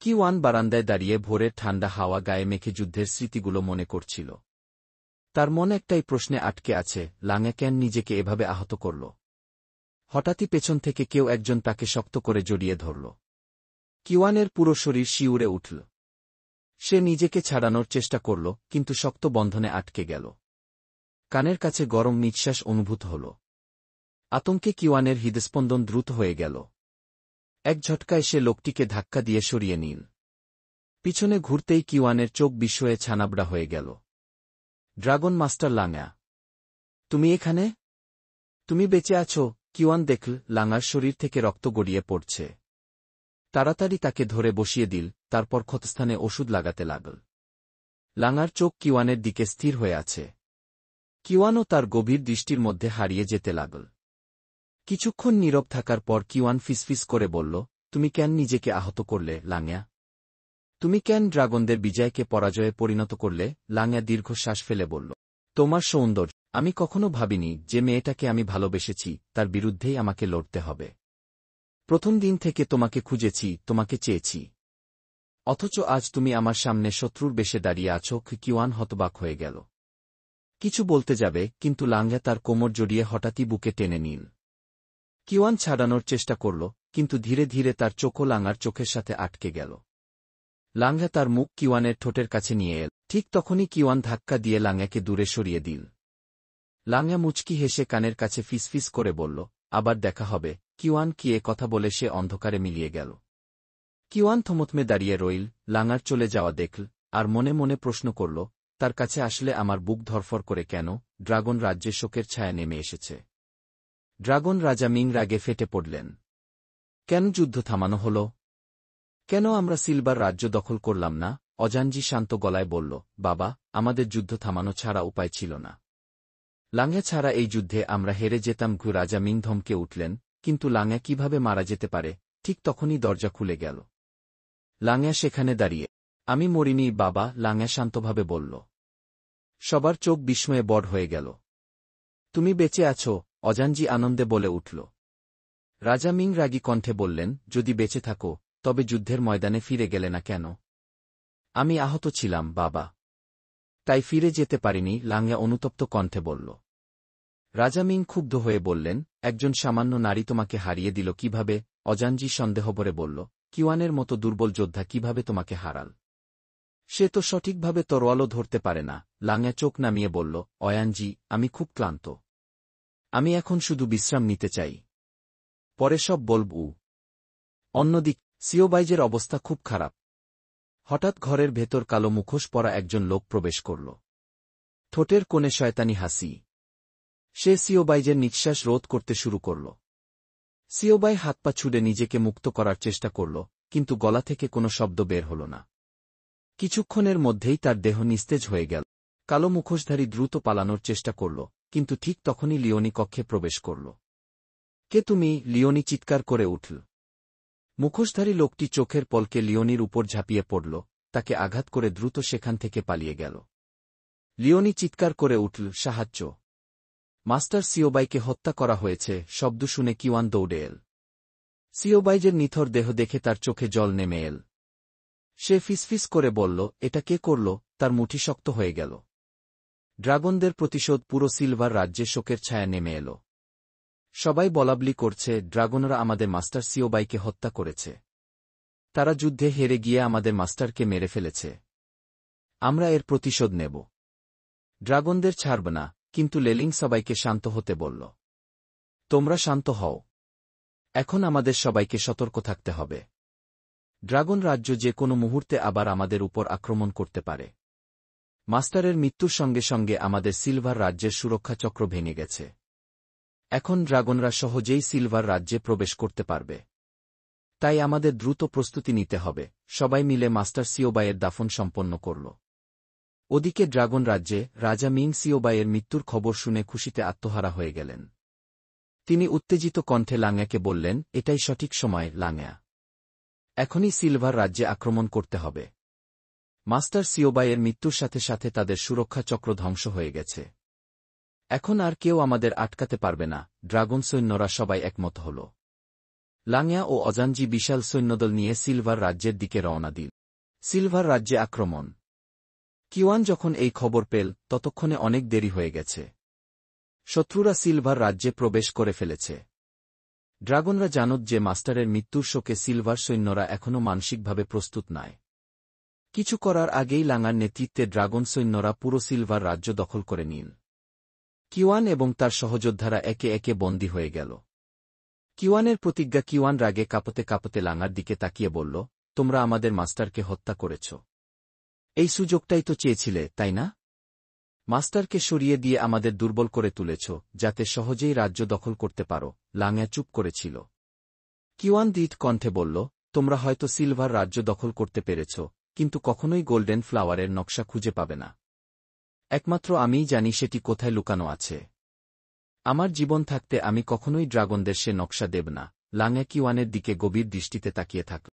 কিওয়ান বারান্দায় দাঁড়িয়ে ভোরের ঠান্ডা হাওয়া গায়ে মেখে যুদ্ধের স্মৃতিগুলো মনে করছিল। তার মন একটাই প্রশ্নে আটকে আছে, লাঙা কেন নিজেকে এভাবে আহত করল। হঠাৎই পেছন থেকে কেউ একজন তাকে শক্ত করে জড়িয়ে ধরল। কিওয়ানের পুরো শরীর শিউরে উঠল। সে নিজেকে ছাড়ানোর চেষ্টা করল, কিন্তু শক্ত বন্ধনে আটকে গেল। কানের কাছে গরম নিঃশ্বাস অনুভূত হল। আতঙ্কে কিওয়ানের হৃদস্পন্দন দ্রুত হয়ে গেল। এক ঝটকায় সে লোকটিকে ধাক্কা দিয়ে সরিয়ে নিল। পিছনে ঘুরতেই কিওয়ানের চোখ বিস্ময়ে ছানাবড়া হয়ে গেল। ড্রাগন মাস্টার লাঙা, তুমি এখানে? তুমি বেঁচে আছো? কিওয়ান দেখল লাঙার শরীর থেকে রক্ত গড়িয়ে পড়ছে। তাড়াতাড়ি তাকে ধরে বসিয়ে দিল, তারপর ক্ষতস্থানে ওষুধ লাগাতে লাগল। লাঙার চোখ কিওয়ানের দিকে স্থির হয়ে আছে। কিওয়ানও তার গভীর দৃষ্টির মধ্যে হারিয়ে যেতে লাগল। কিছুক্ষণ নীরব থাকার পর কিওয়ান ফিসফিস করে বলল, তুমি কেন নিজেকে আহত করলে লাঙা? তুমি কেন ড্রাগনদের বিজয়কে পরাজয়ে পরিণত করলে? লাঙা দীর্ঘশ্বাস ফেলে বলল, তোমার সৌন্দর্য। আমি কখনো ভাবিনি যে মেয়েটাকে আমি ভালোবেসেছি তার বিরুদ্ধেই আমাকে লড়তে হবে। প্রথম দিন থেকে তোমাকে খুঁজেছি, তোমাকে চেয়েছি। অথচ আজ তুমি আমার সামনে শত্রুর বেশে দাঁড়িয়ে আছো। কিওয়ান হতবাক হয়ে গেল। কিছু বলতে যাবে, কিন্তু লাঙা তার কোমর জড়িয়ে হঠাৎই বুকে টেনে নিল। কিওয়ান ছাড়ানোর চেষ্টা করল, কিন্তু ধীরে ধীরে তার চোখও লাঙার চোখের সাথে আটকে গেল। লাঙা তার মুখ কিওয়ানের ঠোঁটের কাছে নিয়ে এল। ঠিক তখনই কিওয়ান ধাক্কা দিয়ে লাঙাকে দূরে সরিয়ে দিল। লাঙা মুচকি হেসে কানের কাছে ফিসফিস করে বলল, আবার দেখা হবে। কিওয়ান কি এ কথা বলে সে অন্ধকারে মিলিয়ে গেল। কিওয়ান থমথমে দাঁড়িয়ে রইল, লাঙার চলে যাওয়া দেখল, আর মনে মনে প্রশ্ন করল, তার কাছে আসলে আমার বুক ধরফর করে কেন? ড্রাগন রাজ্যে শোকের ছায়া নেমে এসেছে। ড্রাগন রাজা মিং রাগে ফেটে পড়লেন। কেন যুদ্ধ থামানো হল? কেন আমরা সিলভার রাজ্য দখল করলাম না? অজানজি শান্ত গলায় বলল, বাবা, আমাদের যুদ্ধ থামানো ছাড়া উপায় ছিল না। লাঙা ছাড়া এই যুদ্ধে আমরা হেরে যেতাম। রাজা মিং ধমকে উঠলেন, কিন্তু লাঙা কিভাবে মারা যেতে পারে? ঠিক তখনই দরজা খুলে গেল। লাঙা সেখানে দাঁড়িয়ে। আমি মরিনি বাবা, লাঙা শান্তভাবে বলল। সবার চোখ বিস্ময়ে বড় হয়ে গেল। তুমি বেঁচে আছো? অজানজি আনন্দে বলে উঠল। রাজা মিং রাগী কণ্ঠে বললেন, যদি বেঁচে থাকো, তবে যুদ্ধের ময়দানে ফিরে গেলে না কেন? আমি আহত ছিলাম বাবা, তাই ফিরে যেতে পারিনি, লাঙা অনুতপ্ত কণ্ঠে বলল। রাজা মিং ক্ষুব্ধ হয়ে বললেন, একজন সামান্য নারী তোমাকে হারিয়ে দিল কিভাবে? অজানজি সন্দেহভরে বলল, কিওয়ানের মতো দুর্বল যোদ্ধা কিভাবে তোমাকে হারাল? সে তো সঠিকভাবে তরোয়ালও ধরতে পারে না। লাঙা চোখ নামিয়ে বলল, অয়ানজি, আমি খুব ক্লান্ত। আমি এখন শুধু বিশ্রাম নিতে চাই। পরে সব বলব। অন্যদিক সিওবাইজের অবস্থা খুব খারাপ। হঠাৎ ঘরের ভেতর কালো মুখোশ পরা একজন লোক প্রবেশ করল। ঠোঁটের কোণে শয়তানি হাসি। সে সিওবাইজের নিঃশ্বাস রোধ করতে শুরু করল। সিওবাই হাত পা ছুড়ে নিজেকে মুক্ত করার চেষ্টা করল, কিন্তু গলা থেকে কোনো শব্দ বের হল না। কিছুক্ষণের মধ্যেই তার দেহ নিস্তেজ হয়ে গেল। কালো মুখোশধারী দ্রুত পালানোর চেষ্টা করল, কিন্তু ঠিক তখনই লিওনি কক্ষে প্রবেশ করল। কে তুমি? লিওনি চিৎকার করে উঠল। মুখোশধারী লোকটি চোখের পলকে লিওনির উপর ঝাঁপিয়ে পড়ল, তাকে আঘাত করে দ্রুত সেখান থেকে পালিয়ে গেল। লিওনি চিৎকার করে উঠল, সাহায্য! মাস্টার সিওবাইকে হত্যা করা হয়েছে! শব্দ শুনে কিওয়ান দৌড়ে এল। সিওবাইজের নিথর দেহ দেখে তার চোখে জল নেমে এল। সে ফিসফিস করে বলল, এটা কে করল? তার মুঠি শক্ত হয়ে গেল। ড্রাগনদের প্রতিশোধ! পুরো সিলভার রাজ্যে শোকের ছায়া নেমে এল। সবাই বলাবলি করছে, ড্রাগনরা আমাদের মাস্টার সিওবাইকে হত্যা করেছে। তারা যুদ্ধে হেরে গিয়ে আমাদের মাস্টারকে মেরে ফেলেছে। আমরা এর প্রতিশোধ নেব। ড্রাগনদের ছাড়ব না। কিন্তু লেলিং সবাইকে শান্ত হতে বলল। তোমরা শান্ত হও। এখন আমাদের সবাইকে সতর্ক থাকতে হবে। ড্রাগন রাজ্য যে কোনো মুহূর্তে আবার আমাদের উপর আক্রমণ করতে পারে। মাস্টারের মৃত্যুর সঙ্গে সঙ্গে আমাদের সিলভার রাজ্যের সুরক্ষা চক্র ভেঙে গেছে। এখন ড্রাগনরা সহজেই সিলভার রাজ্যে প্রবেশ করতে পারবে। তাই আমাদের দ্রুত প্রস্তুতি নিতে হবে। সবাই মিলে মাস্টার সিওবাইয়ের দাফন সম্পন্ন করল। ওদিকে ড্রাগন রাজ্যে রাজা মিং সিওবাইয়ের মৃত্যুর খবর শুনে খুশিতে আত্মহারা হয়ে গেলেন। তিনি উত্তেজিত কণ্ঠে লাঙাকে বললেন, এটাই সঠিক সময় লাঙা। এখনই সিলভার রাজ্যে আক্রমণ করতে হবে। মাস্টার সিওবাইয়ের মৃত্যুর সাথে সাথে তাদের সুরক্ষা চক্র ধ্বংস হয়ে গেছে। এখন আর কেউ আমাদের আটকাতে পারবে না। ড্রাগন সৈন্যরা সবাই একমত হল। লাংয়া ও অজানজি বিশাল সৈন্যদল নিয়ে সিলভার রাজ্যের দিকে রওনা দিল। সিলভার রাজ্যে আক্রমণ। কিওয়ান যখন এই খবর পেল ততক্ষণে অনেক দেরি হয়ে গেছে। শত্রুরা সিলভার রাজ্যে প্রবেশ করে ফেলেছে। ড্রাগনরা জানত যে মাস্টারের মৃত্যুর শোকে সিলভার সৈন্যরা এখনও মানসিকভাবে প্রস্তুত নয়। কিছু করার আগেই লাঙার নেতৃত্বে ড্রাগন সৈন্যরা পুরো সিলভার রাজ্য দখল করে নিল। কিওয়ান এবং তার সহযোদ্ধারা একে একে বন্দী হয়ে গেল। কিওয়ানের প্রতিজ্ঞা। কিওয়ান রাগে কাঁপতে কাঁপতে লাঙার দিকে তাকিয়ে বলল, তোমরা আমাদের মাস্টারকে হত্যা করেছ। এই সুযোগটাই তো চেয়েছিলে, তাই না? মাস্টারকে সরিয়ে দিয়ে আমাদের দুর্বল করে তুলেছ, যাতে সহজেই রাজ্য দখল করতে পারো। লাঙা চুপ করেছিল। কিওয়ান দৃঢ় কণ্ঠে বলল, তোমরা হয়তো সিলভার রাজ্য দখল করতে পেরেছ, কিন্তু কখনোই গোল্ডেন ফ্লাওয়ারের নকশা খুঁজে পাবে না। একমাত্র আমিই জানি সেটি কোথায় লুকানো আছে। আমার জীবন থাকতে আমি কখনোই ড্রাগনদের সে নকশা দেব না। লাঙা কিওয়ানের দিকে গভীর দৃষ্টিতে তাকিয়ে থাকল।